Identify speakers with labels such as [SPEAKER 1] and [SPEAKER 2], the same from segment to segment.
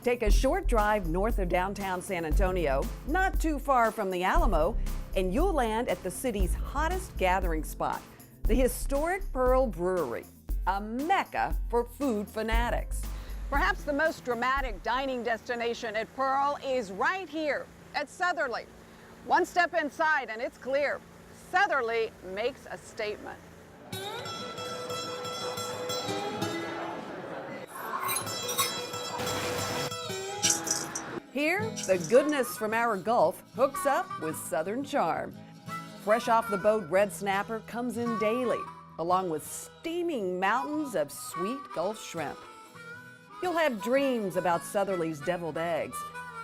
[SPEAKER 1] Take a short drive north of downtown San Antonio, not too far from the Alamo, and you'll land at the city's hottest gathering spot, the historic Pearl Brewery, a mecca for food fanatics. Perhaps the most dramatic dining destination at Pearl is right here at Southerleigh. One step inside and it's clear, Southerleigh makes a statement. Here, the goodness from our Gulf hooks up with Southern charm. Fresh off the boat red snapper comes in daily, along with steaming mountains of sweet Gulf shrimp. You'll have dreams about Southerleigh's deviled eggs,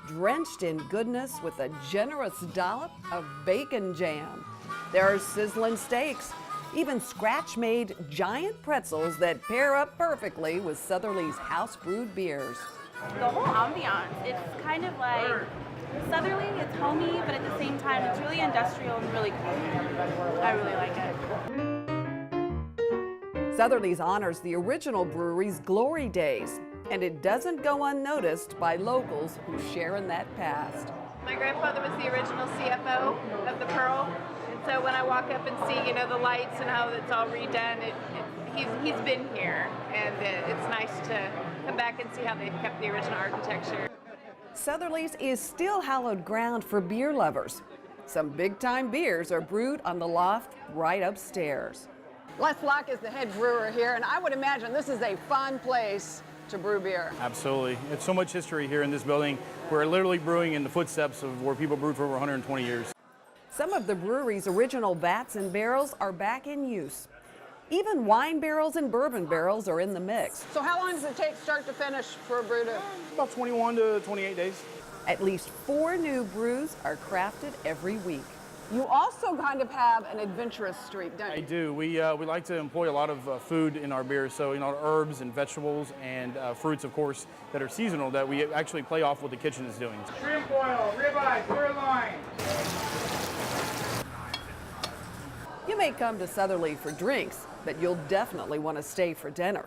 [SPEAKER 1] drenched in goodness with a generous dollop of bacon jam. There are sizzling steaks, even scratch-made giant pretzels that pair up perfectly with Southerleigh's house-brewed beers.
[SPEAKER 2] The whole ambiance, it's kind of like Southerleigh, it's homey, but at the same time, it's really industrial and really cool. I really like it.
[SPEAKER 1] Southerleigh's honors the original brewery's glory days, and it doesn't go unnoticed by locals who share in that past.
[SPEAKER 3] My grandfather was the original CFO of the Pearl, and so when I walk up and see, the lights and how it's all redone, he's been here, and it's nice to come back and see how they've kept the original architecture.
[SPEAKER 1] Southerleigh's is still hallowed ground for beer lovers. Some big-time beers are brewed on the loft right upstairs. Les Locke is the head brewer here, and I would imagine this is a fun place to brew beer.
[SPEAKER 4] Absolutely. It's so much history here in this building. We're literally brewing in the footsteps of where people brewed for over 120 years.
[SPEAKER 1] Some of the brewery's original vats and barrels are back in use. Even wine barrels and bourbon barrels are in the mix. So how long does it take start to finish for a brew to?
[SPEAKER 4] About 21 to 28 days.
[SPEAKER 1] At least 4 new brews are crafted every week. You also kind of have an adventurous streak, don't you?
[SPEAKER 4] I do. We like to employ a lot of food in our beers, so herbs and vegetables and fruits, of course, that are seasonal that we actually play off what the kitchen is doing.
[SPEAKER 5] Shrimp boil, ribeye, sirloin.
[SPEAKER 1] You may come to Southerleigh for drinks, but you'll definitely want to stay for dinner.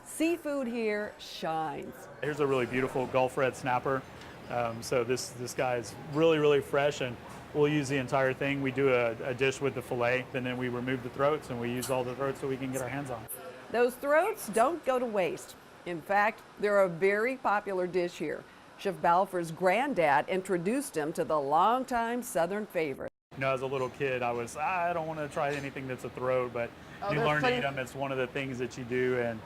[SPEAKER 1] Seafood here shines.
[SPEAKER 6] Here's a really beautiful Gulf red snapper. So this guy is really, really fresh, and we'll use the entire thing. We do a dish with the fillet, and then we remove the throats, and we use all the throats so we can get our hands on.
[SPEAKER 1] Those throats don't go to waste. In fact, they're a very popular dish here. Chef Balfour's granddad introduced him to the longtime Southern favorite.
[SPEAKER 6] As a little kid, I don't want to try anything that's a throat, but you learn to eat them. It's one of the things that you do, and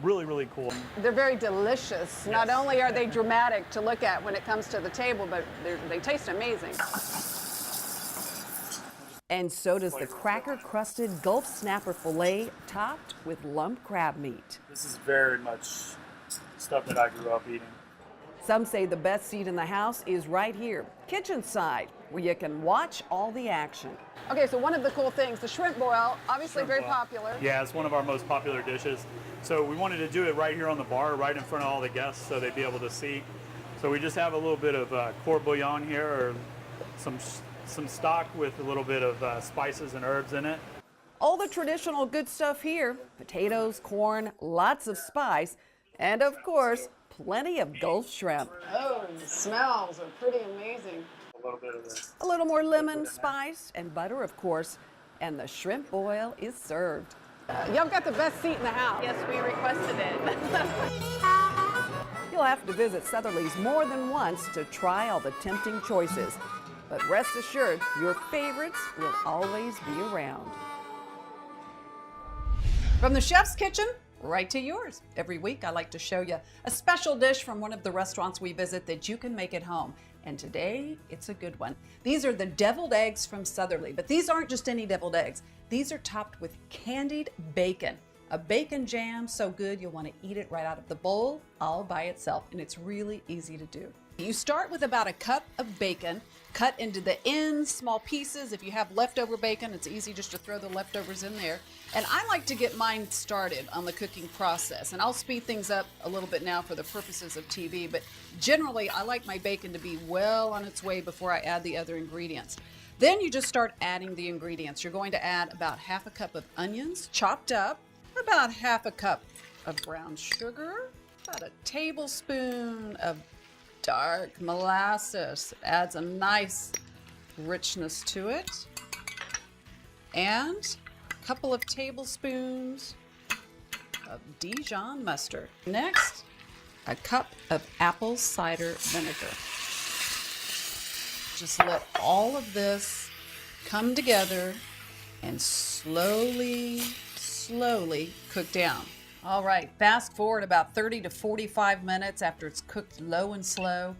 [SPEAKER 6] really, really cool.
[SPEAKER 1] They're very delicious. Yes. Not only are they dramatic to look at when it comes to the table, but they taste amazing. And so does the cracker-crusted Gulf snapper fillet topped with lump crab meat.
[SPEAKER 6] This is very much stuff that I grew up eating.
[SPEAKER 1] Some say the best seat in the house is right here, kitchen side, where you can watch all the action. Okay, so one of the cool things, the shrimp boil, obviously very popular.
[SPEAKER 6] Yeah, it's one of our most popular dishes. So we wanted to do it right here on the bar, right in front of all the guests so they'd be able to see. So we just have a little bit of court bouillon here, or some stock with a little bit of spices and herbs in it.
[SPEAKER 1] All the traditional good stuff here, potatoes, corn, lots of spice, and of course, plenty of Gulf shrimp. Oh, the smells are pretty amazing.
[SPEAKER 6] A little bit of this.
[SPEAKER 1] A little more lemon, spice, and butter, of course, and the shrimp boil is served. Y'all got the best seat in the house.
[SPEAKER 3] Yes, we requested it.
[SPEAKER 1] You'll have to visit Southerleigh's more than once to try all the tempting choices. But rest assured, your favorites will always be around. From the chef's kitchen, right to yours. Every week I like to show you a special dish from one of the restaurants we visit that you can make at home. And today, it's a good one. These are the deviled eggs from Southerleigh, but these aren't just any deviled eggs. These are topped with candied bacon. A bacon jam so good you'll want to eat it right out of the bowl all by itself, and it's really easy to do. You start with about a cup of bacon, cut into the ends, small pieces. If you have leftover bacon, it's easy just to throw the leftovers in there. And I like to get mine started on the cooking process, and I'll speed things up a little bit now for the purposes of TV, but generally I like my bacon to be well on its way before I add the other ingredients. Then you just start adding the ingredients. You're going to add about half a cup of onions chopped up, about half a cup of brown sugar, About a tablespoon of dark molasses. Adds a nice richness to it. And a couple of tablespoons of Dijon mustard. Next, a cup of apple cider vinegar. Just let all of this come together and slowly cook down. All right, fast forward about 30 to 45 minutes after it's cooked low and slow.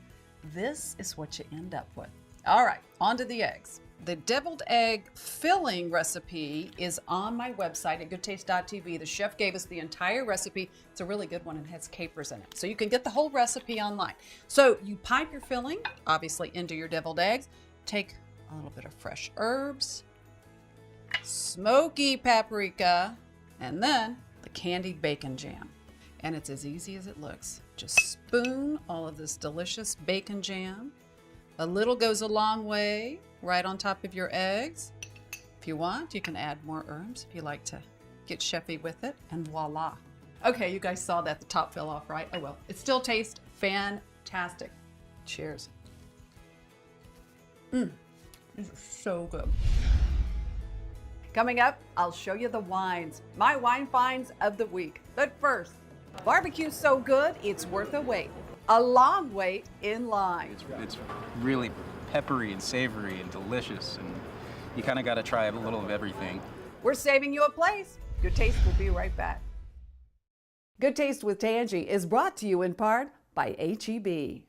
[SPEAKER 1] This is what you end up with. All right, on to the eggs. The deviled egg filling recipe is on my website at goodtaste.tv. The chef gave us the entire recipe. It's a really good one and has capers in it. So you can get the whole recipe online. So you pipe your filling, obviously, into your deviled eggs. Take a little bit of fresh herbs, smoky paprika, and then the candied bacon jam. And it's as easy as it looks. Just spoon all of this delicious bacon jam. A little goes a long way right on top of your eggs. If you want, you can add more herbs if you like to get chefy with it, and voila. Okay, you guys saw that the top fell off, right? Oh well, it still tastes fantastic. Cheers. These are so good. Coming up, I'll show you the wines, my wine finds of the week. But first, barbecue's so good, it's worth a wait. A long wait in line.
[SPEAKER 7] It's really peppery and savory and delicious, and you kind of got to try a little of everything.
[SPEAKER 1] We're saving you a place. Good Taste will be right back. Good Taste with Tanji is brought to you in part by H-E-B.